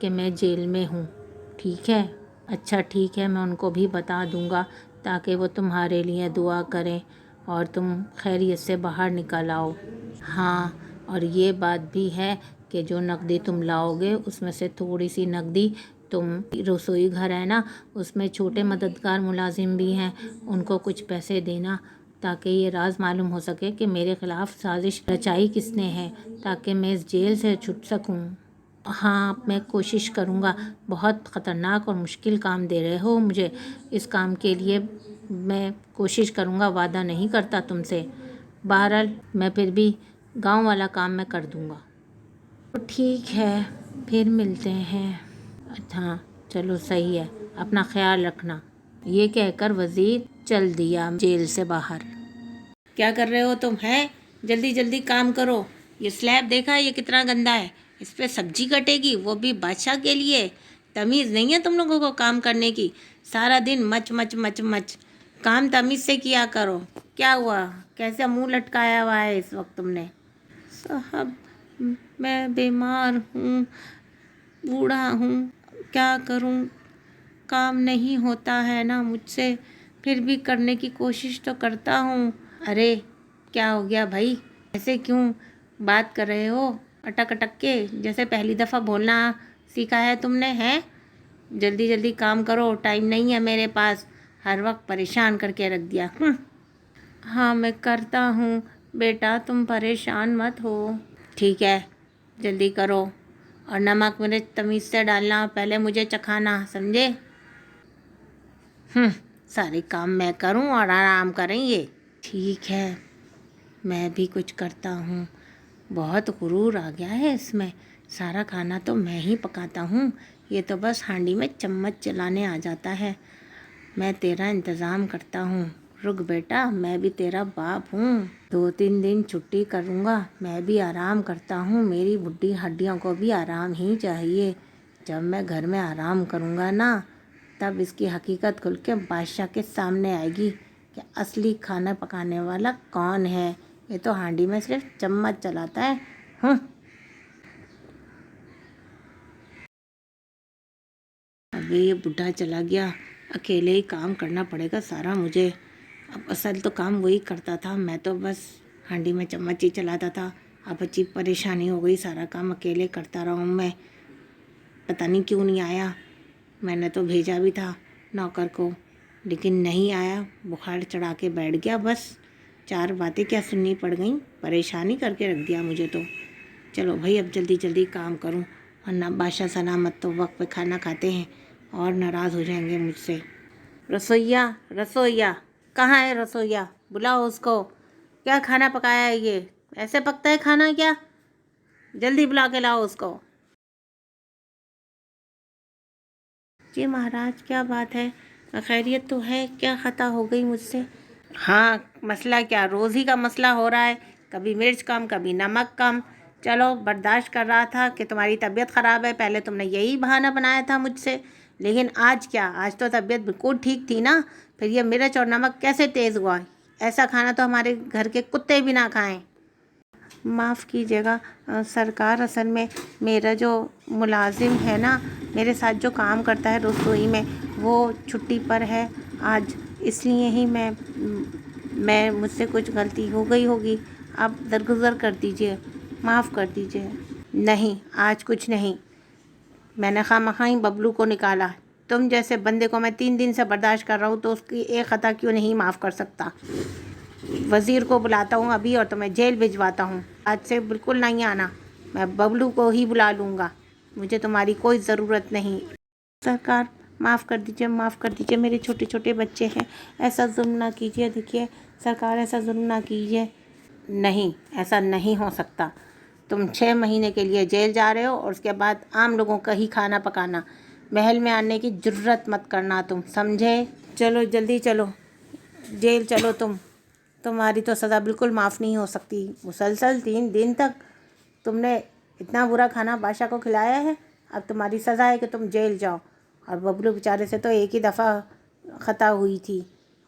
کہ میں جیل میں ہوں، ٹھیک ہے؟ اچھا ٹھیک ہے، میں ان کو بھی بتا دوں گا تاکہ وہ تمہارے لیے دعا کریں اور تم خیریت سے باہر نکل آؤ۔ ہاں، اور یہ بات بھی ہے کہ جو نقدی تم لاؤ گے اس میں سے تھوڑی سی نقدی تم رسوئی گھر ہے نا، اس میں چھوٹے مددگار ملازم بھی ہیں، ان کو کچھ پیسے دینا تاکہ یہ راز معلوم ہو سکے کہ میرے خلاف سازش رچائی کس نے ہے، تاکہ میں اس جیل سے چھٹ سکوں۔ ہاں، میں کوشش کروں گا۔ بہت خطرناک اور مشکل کام دے رہے ہو مجھے، اس کام کے لیے میں کوشش کروں گا، وعدہ نہیں کرتا تم سے۔ بہرحال میں پھر بھی گاؤں والا کام میں کر دوں گا۔ تو ٹھیک ہے، پھر ملتے ہیں۔ ہاں چلو صحیح ہے، اپنا خیال رکھنا۔ یہ کہہ کر وزیر چل دیا جیل سے باہر۔ کیا کر رہے ہو تم ہیں؟ جلدی جلدی کام کرو۔ یہ سلیب دیکھا یہ کتنا گندا ہے، اس پہ سبزی کٹے گی، وہ بھی بادشاہ کے لیے۔ تمیز نہیں ہے تم لوگوں کو کام کرنے کی، سارا دن مچ مچ مچ مچ، کام تمیز سے کیا کرو۔ کیا ہوا، کیسا منہ لٹکایا ہوا ہے اس وقت تم نے؟ صاحب میں بیمار ہوں، بوڑھا ہوں، کیا کروں، کام نہیں ہوتا ہے نا مجھ سے، پھر بھی کرنے کی کوشش تو کرتا ہوں۔ ارے کیا ہو گیا بھائی، ایسے کیوں بات کر رہے ہو اٹک اٹک کے، جیسے پہلی دفعہ بولنا سیکھا ہے تم نے؟ ہیں جلدی جلدی کام کرو، ٹائم نہیں ہے میرے پاس، ہر وقت پریشان کر کے رکھ دیا۔ ہاں میں کرتا ہوں بیٹا، تم پریشان مت ہو۔ ٹھیک ہے جلدی کرو، اور نمک مرچ تمیز سے ڈالنا، پہلے مجھے چکھانا، سمجھے؟ سارے کام میں کروں اور آرام کریں یہ۔ ٹھیک ہے میں بھی کچھ کرتا ہوں، بہت غرور آ گیا ہے اس میں، سارا کھانا تو میں ہی پکاتا ہوں، یہ تو بس ہانڈی میں چمچ چلانے آ جاتا ہے۔ میں تیرا انتظام کرتا ہوں، رک بیٹا، میں بھی تیرا باپ ہوں، 2-3 دن چھٹی کروں گا، میں بھی آرام کرتا ہوں، میری بڈھی ہڈیوں کو بھی آرام ہی چاہیے۔ جب میں گھر میں آرام کروں گا نا، تب اس کی حقیقت کھل کے بادشاہ کے سامنے آئے گی کہ اصلی کھانا پکانے والا کون ہے، یہ تو ہانڈی میں صرف چمچ چلاتا ہے۔ ابھی یہ بڈھا چلا گیا، اکیلے ہی کام کرنا پڑے گا سارا مجھے۔ اب اصل تو کام وہی کرتا تھا، میں تو بس ہانڈی میں چمچ ہی چلاتا تھا۔ اب اچھی پریشانی ہو گئی، سارا کام اکیلے کرتا رہا ہوں میں۔ پتہ نہیں کیوں نہیں آیا، میں نے تو بھیجا بھی تھا نوکر کو، لیکن نہیں آیا، بخار چڑھا کے بیٹھ گیا، بس 4 باتیں کیا سننی پڑ گئیں، پریشانی کر کے رکھ دیا مجھے تو۔ چلو بھائی اب جلدی جلدی کام کروں، ورنہ بادشاہ سلامت تو وقت پہ کھانا کھاتے ہیں اور ناراض ہو جائیں گے مجھ سے۔ رسوئیا رسوئیا کہاں ہے؟ رسوئیا بلاؤ اس کو، کیا کھانا پکایا ہے یہ؟ ایسے پکتا ہے کھانا کیا؟ جلدی بلا کے لاؤ اس کو۔ جی مہاراج کیا بات ہے، خیریت تو ہے؟ کیا خطا ہو گئی مجھ سے؟ ہاں مسئلہ کیا، روز ہی کا مسئلہ ہو رہا ہے، کبھی مرچ کم کبھی نمک کم۔ چلو برداشت کر رہا تھا کہ تمہاری طبیعت خراب ہے، پہلے تم نے یہی بہانہ بنایا تھا مجھ سے، لیکن آج کیا، آج تو طبیعت بالکل ٹھیک تھی نا، پھر یہ مرچ اور نمک کیسے تیز ہوا؟ ایسا کھانا تو ہمارے گھر کے کتے بھی نہ کھائیں۔ معاف کیجیے گا سرکار، اصل میں میرا جو ملازم ہے نا، میرے ساتھ جو کام کرتا ہے رسوئی میں، وہ چھٹی پر ہے آج، اس لیے ہی میں مجھ سے کچھ غلطی ہو گئی ہوگی، آپ درگزر کر دیجئے، معاف کر دیجئے۔ نہیں آج کچھ نہیں، میں نے خواہ ہی ببلو کو نکالا، تم جیسے بندے کو میں 3 دن سے برداشت کر رہا ہوں تو اس کی ایک خطا کیوں نہیں معاف کر سکتا؟ وزیر کو بلاتا ہوں ابھی اور تمہیں جیل بھجواتا ہوں، آج سے بالکل نہیں آنا، میں ببلو کو ہی بلا لوں گا، مجھے تمہاری کوئی ضرورت نہیں۔ سرکار معاف کر دیجئے، معاف کر دیجئے، میرے چھوٹے چھوٹے بچے ہیں، ایسا ظلم نہ کیجئے، دیکھیے سرکار ایسا ظلم نہ کیجئے۔ نہیں ایسا نہیں ہو سکتا، تم 6 مہینے کے لیے جیل جا رہے ہو اور اس کے بعد عام لوگوں کا ہی کھانا پکانا، محل میں آنے کی جرت مت کرنا تم، سمجھے؟ چلو جلدی چلو، جیل چلو تمہاری تو سزا بالکل معاف نہیں ہو سکتی، مسلسل 3 دن تک تم نے اتنا برا کھانا بادشاہ کو کھلایا ہے، اب تمہاری سزا ہے کہ تم جیل جاؤ، اور ببلو بیچارے سے تو ایک ہی دفعہ خطا ہوئی تھی،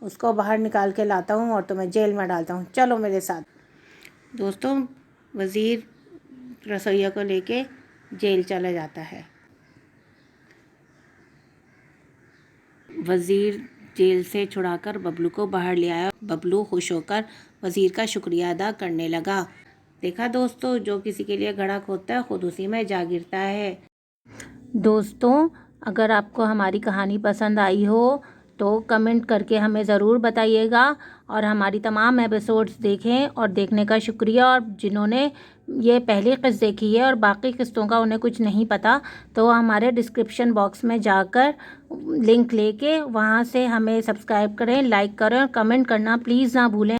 اس کو باہر نکال کے لاتا ہوں اور تمہیں جیل میں ڈالتا ہوں، چلو میرے ساتھ۔ دوستوں وزیر رسوئیا کو لے کے جیل چلا جاتا ہے۔ وزیر جیل سے چھڑا کر ببلو کو باہر لے آیا۔ ببلو خوش ہو کر وزیر کا شکریہ ادا کرنے لگا۔ دیکھا دوستو، جو کسی کے لیے گڑھا کھودتا ہے خود اسی میں جا گرتا ہے۔ دوستوں، اگر آپ کو ہماری کہانی پسند آئی ہو تو کمنٹ کر کے ہمیں ضرور بتائیے گا، اور ہماری تمام ایپیسوڈز دیکھیں اور دیکھنے کا شکریہ۔ اور جنہوں نے یہ پہلی قسط دیکھی ہے اور باقی قسطوں کا انہیں کچھ نہیں پتہ، تو ہمارے ڈسکرپشن باکس میں جا کر لنک لے کے وہاں سے ہمیں سبسکرائب کریں، لائک کریں اور کمنٹ کرنا پلیز نہ بھولیں۔